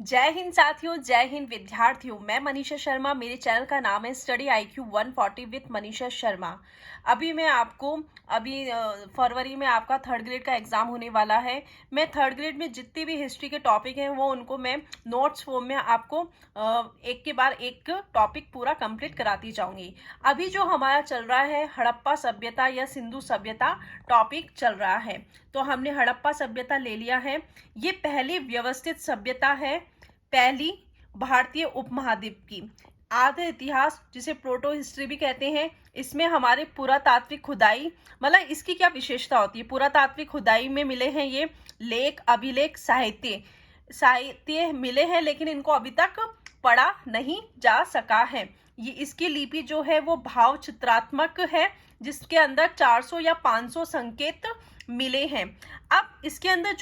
जय हिंद साथियों, जय हिंद विद्यार्थियों। मैं मनीषा शर्मा, मेरे चैनल का नाम है study IQ 140 with Manisha Sharma. अभी फरवरी में आपका थर्ड ग्रेड का एग्जाम होने वाला है। मैं थर्ड ग्रेड में जितने भी हिस्ट्री के टॉपिक हैं वो उनको मैं नोट्स फॉर्म में आपको एक के बाद एक टॉपिक पूरा कंप्लीट कराती जाऊंगी। अभी जो हमारा चल रहा है हड़प्पा सभ्यता या सिंधु सभ्यता टॉपिक चल रहा है। तो हमने हड़प्पा सभ्यता ले लिया है। ये पहली व्यवस्थित सभ्यता है, पहली भारतीय उपमहाद्वीप की। आद्य इतिहास जिसे प्रोटो हिस्ट्री भी कहते हैं, इसमें हमारे पुरातात्विक खुदाई, मतलब इसकी क्या विशेषता होती है, पुरातात्विक खुदाई में मिले हैं ये लेख, अभिलेख, साहित्य मिले हैं, लेकिन इनको अभी तक पढ़ा नहीं जा सका है। ये इसकी लिपि जो है वो भाव चित्रात्मक है, जिसके अंदर 400 या 500 संकेत मिले हैं। अब इसके अंदर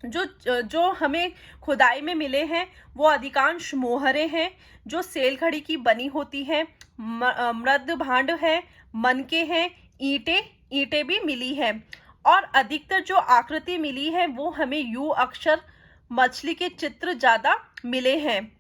जो हमें खुदाई में मिले हैं वो अधिकांश मोहरे हैं जो सेल घड़ी की बनी होती है, मृद भांड है, मनके हैं, ईंटें भी मिली है। और अधिकतर जो आकृति मिली है वो हमें यू अक्षर, मछली के चित्र ज्यादा मिले हैं।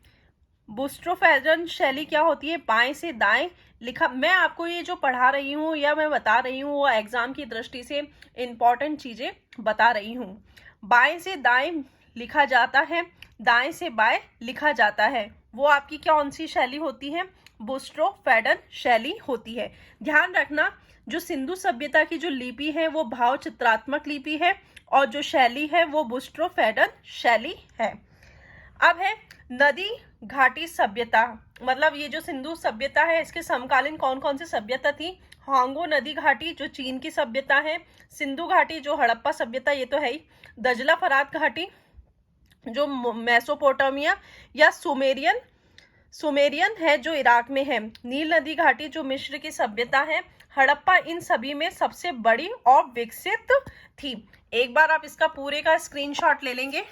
बुस्ट्रोफेडरन शैली क्या होती है, बाएं से दाएं लिखा। मैं आपको ये जो पढ़ा रही हूँ या मैं बता रही हूँ वो एग्जाम की दृष्टि से इंपॉर्टेंट चीजें बता रही हूँ। बाएं से दाएं लिखा जाता है, दाएं से बाएं लिखा जाता है, वो आपकी कौन सी शैली होती है, बुस्ट्रोफेडरन शैली होती है। ध्यान रखना, जो सिंधु सभ्यता की जो लिपि है वो भाव चित्रात्मक लिपि है और जो शैली है वो बुस्ट्रोफेडरन शैली है। अब है नदी घाटी सभ्यता, मतलब ये जो सिंधु सभ्यता है इसके समकालीन कौन कौन सी सभ्यता थी। हांगो नदी घाटी जो चीन की सभ्यता है, सिंधु घाटी जो हड़प्पा सभ्यता ये तो है ही, दजला फरात घाटी जो मेसोपोटामिया या सुमेरियन है जो इराक में है, नील नदी घाटी जो मिस्र की सभ्यता है, हड़प्पा इन सभी में सबसे बड़ी और विकसित थी। एक बार आप इसका पूरे का स्क्रीनशॉट ले लेंगे।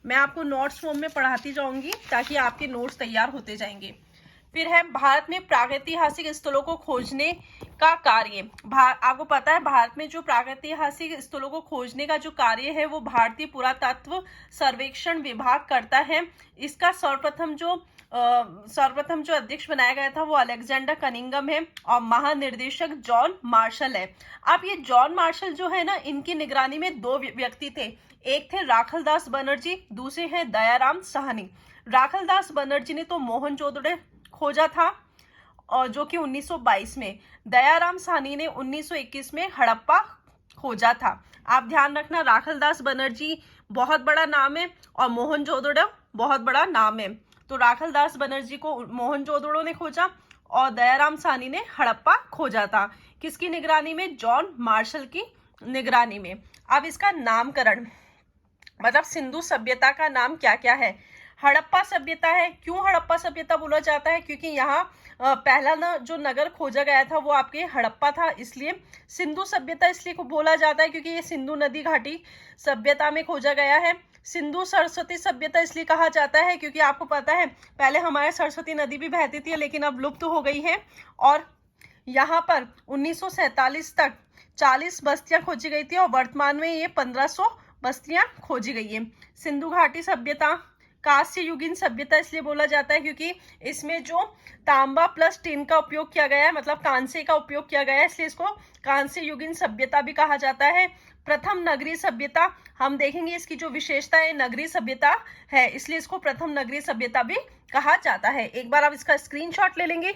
मैं आपको नोट्स फॉर्म में पढ़ाती जाऊंगी ताकि आपके नोट्स तैयार होते जाएंगे। फिर है भारत में प्रागैतिहासिक स्थलों को खोजने का कार्य। आपको पता है भारत में जो प्रागैतिहासिक स्थलों को खोजने का जो कार्य है वो भारतीय पुरातत्व सर्वेक्षण विभाग करता है। इसका सर्वप्रथम जो अध्यक्ष बनाया गया था वो अलेक्जेंडर कनिंघम है और महानिर्देशक जॉन मार्शल है। अब ये जॉन मार्शल जो है ना, इनकी निगरानी में दो व्यक्ति थे, एक थे राखलदास बनर्जी, दूसरे हैं दयाराम साहनी। राखलदास बनर्जी ने तो मोहनजोदड़ो खोजा था और जो कि 1922 में, दयाराम साहनी ने 1921 में हड़प्पा खोजा था। आप ध्यान रखना, राखलदास बनर्जी बहुत बड़ा नाम है और मोहनजोदड़ो बहुत बड़ा नाम है। तो राखलदास बनर्जी को मोहनजोदड़ो ने खोजा और दयाराम साहनी ने हड़प्पा खोजा था। किसकी निगरानी में, जॉन मार्शल की निगरानी में। अब इसका नामकरण, मतलब सिंधु सभ्यता का नाम क्या क्या है। हड़प्पा सभ्यता है। क्यों हड़प्पा सभ्यता बोला जाता है, क्योंकि यहाँ पहला जो नगर खोजा गया था वो आपके हड़प्पा था, इसलिए सिंधु सभ्यता इसलिए को बोला जाता है क्योंकि ये सिंधु नदी घाटी सभ्यता में खोजा गया है। सिंधु सरस्वती सभ्यता इसलिए कहा जाता है क्योंकि आपको पता है पहले हमारे सरस्वती नदी भी बहती थी लेकिन अब लुप्त हो गई है और यहाँ पर 1947 तक 40 बस्तियां खोजी गई थी और वर्तमान में ये 1500 बस्तियां खोजी गई है। सिंधु घाटी सभ्यता कांस्य युगीन सभ्यता इसलिए बोला जाता है क्योंकि इसमें जो तांबा प्लस टिन का उपयोग किया गया है, मतलब कांसे का उपयोग किया गया है, इसलिए इसको कांस्य युगीन सभ्यता भी कहा जाता है। प्रथम नगरीय सभ्यता, हम देखेंगे इसकी जो विशेषता है नगरीय सभ्यता है, इसलिए इसको प्रथम नगरीय सभ्यता भी कहा जाता है। एक बार आप इसका स्क्रीनशॉट ले लेंगे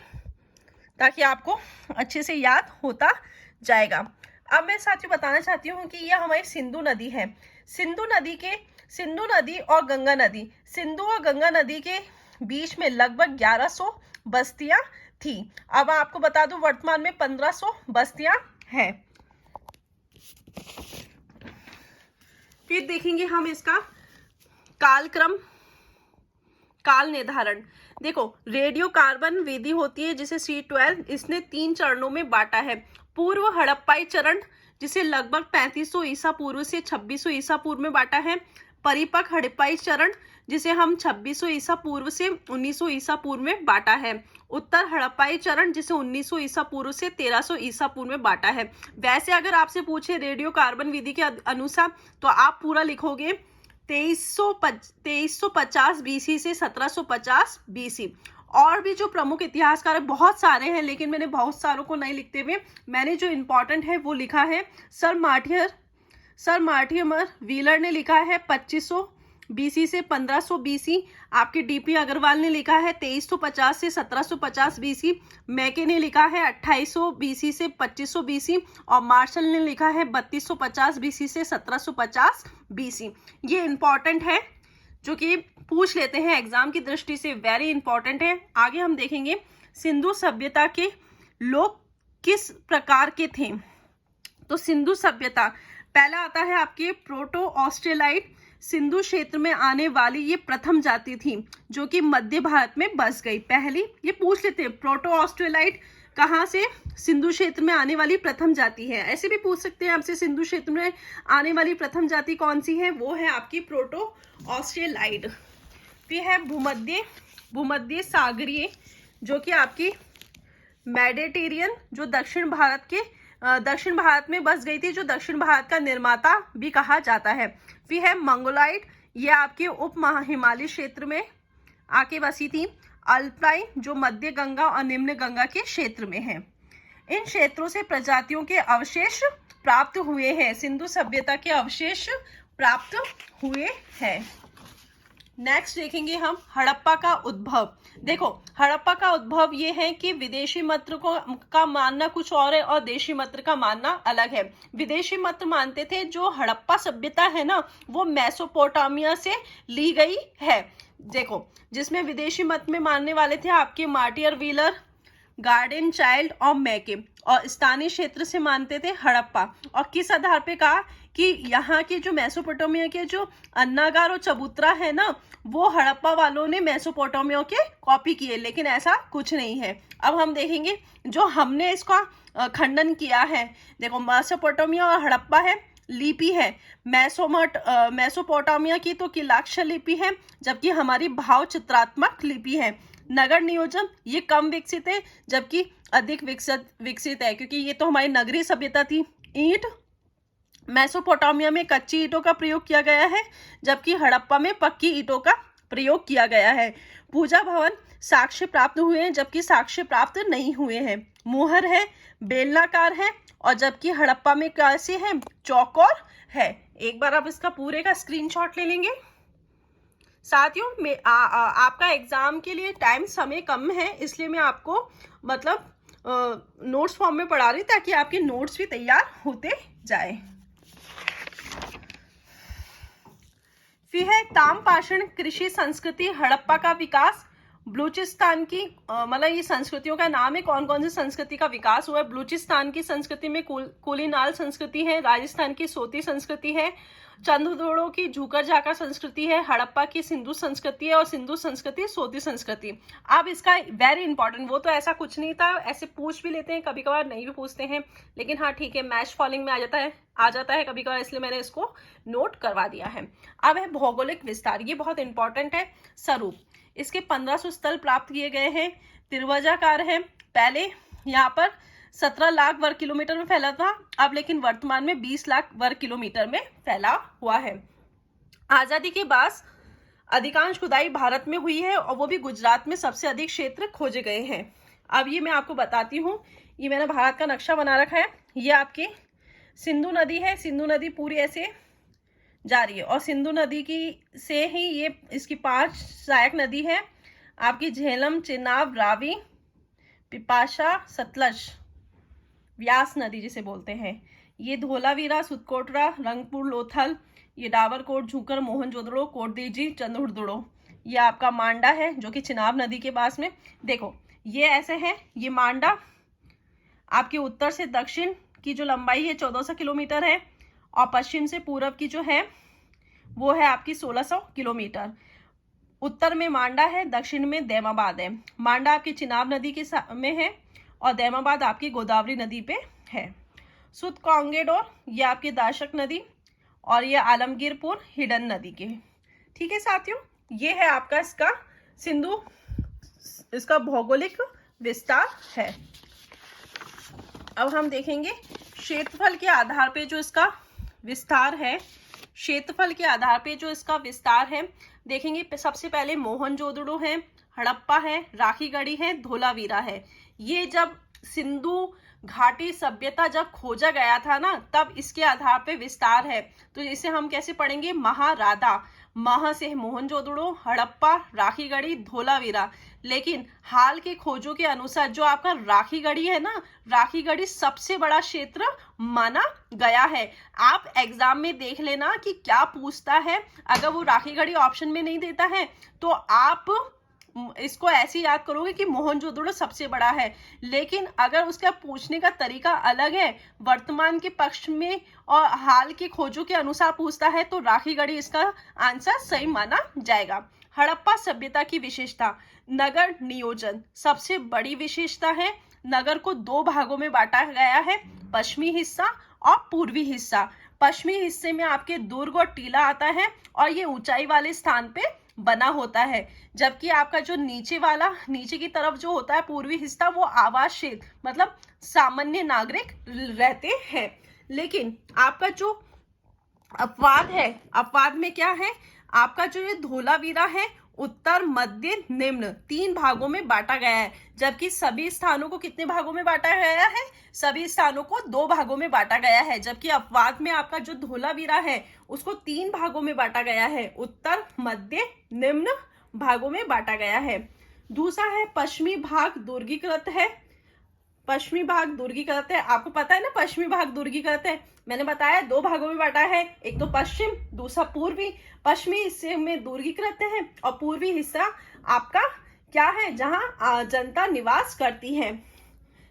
ताकि आपको अच्छे से याद होता जाएगा। अब मैं साथियों बताना चाहती हूँ कि यह हमारी सिंधु नदी है। सिंधु नदी और गंगा नदी, सिंधु और गंगा नदी के बीच में लगभग 1100 बस्तियां थी। अब आपको बता दूं वर्तमान में 1500 बस्तियां हैं। फिर देखेंगे हम इसका काल निर्धारण। देखो, रेडियो कार्बन विधि होती है जिसे C12, इसने 3 चरणों में बांटा है। पूर्व हड़प्पाई चरण जिसे लगभग 3500 ईसा पूर्व से 2600 ईसा पूर्व में बांटा है। परिपक्व हड़प्पाई चरण जिसे हम 2600 ईसा पूर्व से 1900 ईसा पूर्व में बांटा है। उत्तर हड़प्पाई चरण जिसे 1900 ईसा पूर्व से 1300 ईसा पूर्व में बांटा है। वैसे अगर आपसे पूछे रेडियो कार्बन विधि के अनुसार तो आप पूरा लिखोगे 2350 बीसी से 1750 बीसी। और भी जो प्रमुख इतिहासकार बहुत सारे हैं, लेकिन मैंने बहुत सारों को नहीं लिखते हुए मैंने जो इम्पोर्टेंट है वो लिखा है। सर मार्टिमर व्हीलर ने लिखा है 2500 बीसी से 1500 बीसी। आपके डीपी अग्रवाल ने लिखा है 2350 से 1750 बीसी। मैके ने लिखा है 2800 बीसी से 2500 बीसी और मार्शल ने लिखा है 3250 बीसी से 1750 बीसी। ये इंपॉर्टेंट है, जो कि पूछ लेते हैं एग्जाम की दृष्टि से, वेरी इंपॉर्टेंट है। आगे हम देखेंगे सिंधु सभ्यता के लोग किस प्रकार के थे। तो सिंधु सभ्यता पहला आता है आपके प्रोटो ऑस्ट्रेलाइट। सिंधु क्षेत्र में आने वाली ये प्रथम जाति थी जो कि मध्य भारत में बस गई। पहली ये पूछ लेते हैं प्रोटो ऑस्ट्रेलाइट कहाँ से, सिंधु क्षेत्र में आने वाली प्रथम जाति है। ऐसे भी पूछ सकते हैं आपसे सिंधु क्षेत्र में आने वाली प्रथम जाति कौन सी है, वो है आपकी प्रोटो ऑस्ट्रेलाइड। फिर है भूमध्य सागरीय जो कि आपकी मेडिटेरियन जो दक्षिण भारत में बस गई थी, जो दक्षिण भारत का निर्माता भी कहा जाता है। फिर है मंगोलाइड, ये आपके उप हिमालय क्षेत्र में आके बसी थी। अल्पाइन जो मध्य गंगा और निम्न गंगा के क्षेत्र में है। इन क्षेत्रों से प्रजातियों के अवशेष प्राप्त हुए हैं। सिंधु सभ्यता के अवशेष प्राप्त हुए हैं। नेक्स्ट देखेंगे हम हड़प्पा का उद्भव। देखो हड़प्पा का उद्भव ये है कि विदेशी मंत्र का मानना कुछ और है और देशी मंत्र का मानना अलग है। विदेशी मंत्र मानते थे जो हड़प्पा सभ्यता है ना वो मेसोपोटामिया से ली गई है। देखो जिसमें विदेशी मत में मानने वाले थे आपके मार्टियर व्हीलर, गार्डन चाइल्ड और मैके, और स्थानीय क्षेत्र से मानते थे हड़प्पा। और किस आधार पे कहा कि यहाँ के जो मेसोपोटामिया के जो अन्नागार और चबूतरा है ना वो हड़प्पा वालों ने मेसोपोटामिया के कॉपी किए, लेकिन ऐसा कुछ नहीं है। अब हम देखेंगे जो हमने इसका खंडन किया है। देखो मेसोपोटामिया और हड़प्पा है, लिपि है मेसोपोटामिया की तो किलाक्षर लिपि है, जबकि हमारी भाव चित्रात्मक लिपि है। नगर नियोजन ये कम विकसित है जबकि अधिक विकसित है, क्योंकि ये तो हमारी नगरीय सभ्यता थी। ईंट मेसोपोटामिया में कच्ची ईंटों का प्रयोग किया गया है, जबकि हड़प्पा में पक्की ईंटों का प्रयोग किया गया है। पूजा भवन साक्ष्य प्राप्त हुए हैं, जबकि साक्ष्य प्राप्त नहीं हुए हैं। मुहर है बेलनाकार है, और जबकि हड़प्पा में कैसे है चौकोर है। एक बार आप इसका पूरे का स्क्रीनशॉट ले लेंगे। साथियों में आपका एग्जाम के लिए टाइम समय कम है, इसलिए मैं आपको मतलब नोट्स फॉर्म में पढ़ा रही ताकि आपके नोट्स भी तैयार होते जाए। फिर है ताम्रपाषाण कृषि संस्कृति हड़प्पा का विकास। बलूचिस्तान की मतलब ये संस्कृतियों का नाम है, कौन कौन सी संस्कृति का विकास हुआ है। बलूचिस्तान की संस्कृति में कुलीनाल संस्कृति है, राजस्थान की सोती संस्कृति है, चंद्रदोड़ों की झूकर झाकर संस्कृति है, हड़प्पा की सिंधु संस्कृति है और सिंधु संस्कृति सोती संस्कृति। अब इसका वेरी इंपॉर्टेंट, वो तो ऐसा कुछ नहीं था, ऐसे पूछ भी लेते हैं कभी कभार, नहीं भी पूछते हैं, लेकिन हाँ ठीक है मैच फॉलोइंग में आ जाता है कभी कभार, इसलिए मैंने इसको नोट करवा दिया है। अब है भौगोलिक विस्तार, ये बहुत इंपॉर्टेंट है। स्वरूप इसके 1500 स्थल प्राप्त किए गए हैं। त्रिभुजाकार है, पहले यहाँ पर 17 लाख वर्ग किलोमीटर में फैला था, अब लेकिन वर्तमान में 20 लाख वर्ग किलोमीटर में फैला हुआ है। आजादी के बाद अधिकांश खुदाई भारत में हुई है और वो भी गुजरात में सबसे अधिक क्षेत्र खोजे गए हैं। अब ये मैं आपको बताती हूँ, ये मैंने भारत का नक्शा बना रखा है। ये आपकी सिंधु नदी है, सिंधु नदी पूरी ऐसे जा रही है और सिंधु नदी की से ही ये इसकी 5 सहायक नदी है आपकी झेलम, चेनाब, रावी, पिपाशा, सतलज, व्यास नदी जिसे बोलते हैं। ये धोलावीरा, सुतकोटरा, रंगपुर, लोथल, ये डाबरकोट, झूकर, मोहनजोदड़ो, कोटदीजी, चंद्रहुरदड़ो, ये आपका मांडा है जो कि चिनाब नदी के पास में। देखो ये ऐसे है, ये मांडा आपके उत्तर से दक्षिण की जो लंबाई है 1400 किलोमीटर है और पश्चिम से पूरब की जो है वो है आपकी 1600 किलोमीटर। उत्तर में मांडा है, दक्षिण में दैमाबाद है। मांडा आपकी चिनाब नदी के में है और दैमाबाद आपकी गोदावरी नदी पे है। सुतकांगेडोर ये आपकी दाशक नदी, और ये आलमगीरपुर हिडन नदी के। ठीक है साथियों, ये है आपका इसका सिंधु, इसका भौगोलिक विस्तार है। अब हम देखेंगे क्षेत्रफल के आधार पे जो इसका विस्तार है, क्षेत्रफल के आधार पे जो इसका विस्तार है देखेंगे। सबसे पहले मोहनजोदड़ो है, हड़प्पा है, राखीगढ़ी है, धोलावीरा है। ये जब सिंधु घाटी सभ्यता जब खोजा गया था ना, तब इसके आधार पे विस्तार है। तो इसे हम कैसे पढ़ेंगे, महाराधा, महा से मोहनजोदड़ो, हड़प्पा, राखीगढ़ी, धोलावीरा। लेकिन हाल के खोजों के अनुसार जो आपका राखीगढ़ी है ना, राखीगढ़ी सबसे बड़ा क्षेत्र माना गया है। आप एग्जाम में देख लेना कि क्या पूछता है। अगर वो राखीगढ़ी ऑप्शन में नहीं देता है तो आप इसको ऐसे याद करोगे कि मोहनजोदड़ो सबसे बड़ा है। लेकिन अगर उसका पूछने का तरीका अलग है, वर्तमान के पक्ष में और हाल के खोजों के अनुसार पूछता है, तो राखीगढ़ी इसका आंसर सही माना जाएगा। हड़प्पा सभ्यता की विशेषता, नगर नियोजन सबसे बड़ी विशेषता है। नगर को 2 भागों में बांटा गया है, पश्चिमी हिस्सा और पूर्वी हिस्सा। पश्चिमी हिस्से में आपके दुर्ग और टीला आता है और ये ऊंचाई वाले स्थान पे बना होता है, जबकि आपका जो नीचे की तरफ जो होता है पूर्वी हिस्सा, वो आवास क्षेत्र मतलब सामान्य नागरिक रहते हैं। लेकिन आपका जो अपवाद है, अपवाद में क्या है, आपका जो ये धोलावीरा है उत्तर, मध्य, निम्न 3 भागों में बांटा गया है। जबकि सभी स्थानों को कितने भागों में बांटा गया है, सभी स्थानों को 2 भागों में बांटा गया है। जबकि अपवाद में आपका जो धोलावीरा है उसको 3 भागों में बांटा गया है, उत्तर, मध्य, निम्न भागों में बांटा गया है। दूसरा है पश्चिमी भाग दुर्गीकृत है। पश्चिमी भाग दुर्गीकृत है, आपको पता है ना पश्चिमी भाग दुर्गीकृत है, मैंने बताया 2 भागों में बांटा है, एक तो पश्चिम, दूसरा पूर्वी। पश्चिमी हिस्से में दुर्गीकृत है और पूर्वी हिस्सा आपका क्या है, जहां जनता निवास करती है।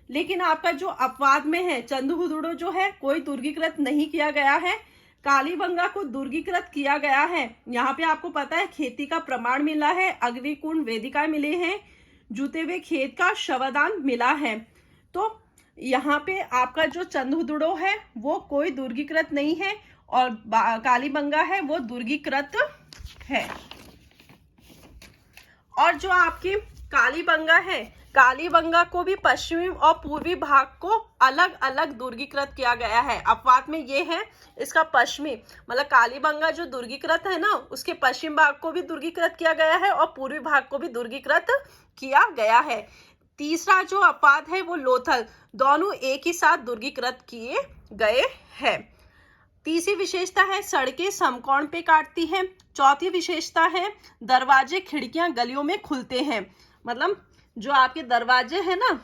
लेकिन आपका जो अपवाद में है चंद्रहुदड़ो जो है कोई दुर्गीकृत नहीं किया गया है। कालीबंगा को दुर्गीकृत किया गया है। यहाँ पे आपको पता है खेती का प्रमाण मिला है, अग्निकुंड वेदिकाएं मिले हैं, जूते हुए खेत का शवदान मिला है। तो यहाँ पे आपका जो चंद्रहुदड़ो है वो कोई दुर्गीकृत नहीं है और कालीबंगा है वो दुर्गीकृत है। और जो आपकी कालीबंगा है, कालीबंगा को भी पश्चिमी और पूर्वी भाग को अलग अलग दुर्गीकृत किया गया है। अपवाद में ये है इसका पश्चिमी मतलब कालीबंगा जो दुर्गीकृत है ना, उसके पश्चिम भाग को भी दुर्गीकृत किया गया है और पूर्वी भाग को भी दुर्गीकृत किया गया है। तीसरा जो अपवाद है वो लोथल, दोनों एक ही साथ दुर्गीकृत किए गए हैं। तीसरी विशेषता है सड़कें समकोण पे काटती हैं। चौथी विशेषता है दरवाजे खिड़कियां गलियों में खुलते हैं। मतलब जो आपके दरवाजे हैं ना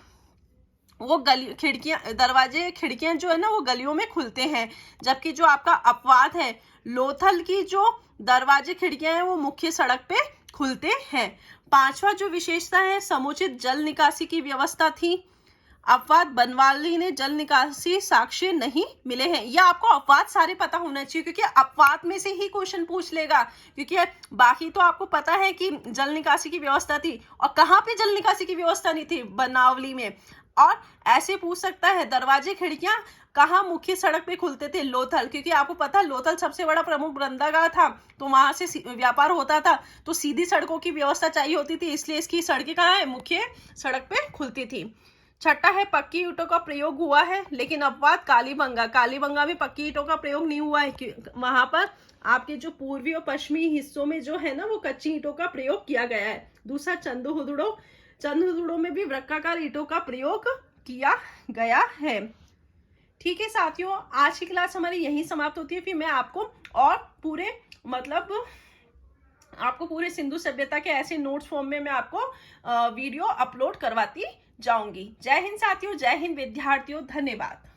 वो दरवाजे खिड़कियां जो है ना वो गलियों में खुलते हैं। जबकि जो आपका अपवाद है लोथल की जो दरवाजे खिड़कियां हैं वो मुख्य सड़क पे खुलते हैं। 5वां जो विशेषता है समुचित जल निकासी की व्यवस्था थी। अपवाद बनवाली ने जल निकासी साक्ष्य नहीं मिले हैं। या आपको अपवाद सारे पता होना चाहिए क्योंकि अपवाद में से ही क्वेश्चन पूछ लेगा, क्योंकि बाकी तो आपको पता है कि जल निकासी की व्यवस्था थी और कहाँ पे जल निकासी की व्यवस्था नहीं थी, बनावली में। और ऐसे पूछ सकता है दरवाजे खिड़कियां कहाँ मुख्य सड़क पे खुलते थे, लोथल, क्योंकि आपको पता लोथल सबसे बड़ा प्रमुख बंदरगाह था तो वहां से व्यापार होता था, तो सीधी सड़कों की व्यवस्था चाहिए होती थी, इसलिए इसकी सड़कें कहाँ है, मुख्य सड़क पे खुलती थी। 6 है पक्की ईंटों का प्रयोग हुआ है, लेकिन अपवाद कालीबंगा में पक्की ईंटों का प्रयोग नहीं हुआ है। वहां पर आपके जो पूर्वी और पश्चिमी हिस्सों में जो है ना वो कच्ची ईंटों का प्रयोग किया गया है। दूसरा चंद्रहुदड़ो में भी वृत्ताकार ईंटों का प्रयोग किया गया है। ठीक है साथियों, आज की क्लास हमारी यहीं समाप्त होती है। फिर मैं आपको और पूरे सिंधु सभ्यता के ऐसे नोट्स फॉर्म में मैं आपको वीडियो अपलोड करवाती जाऊंगी। जय हिंद साथियों, जय हिंद विद्यार्थियों, धन्यवाद।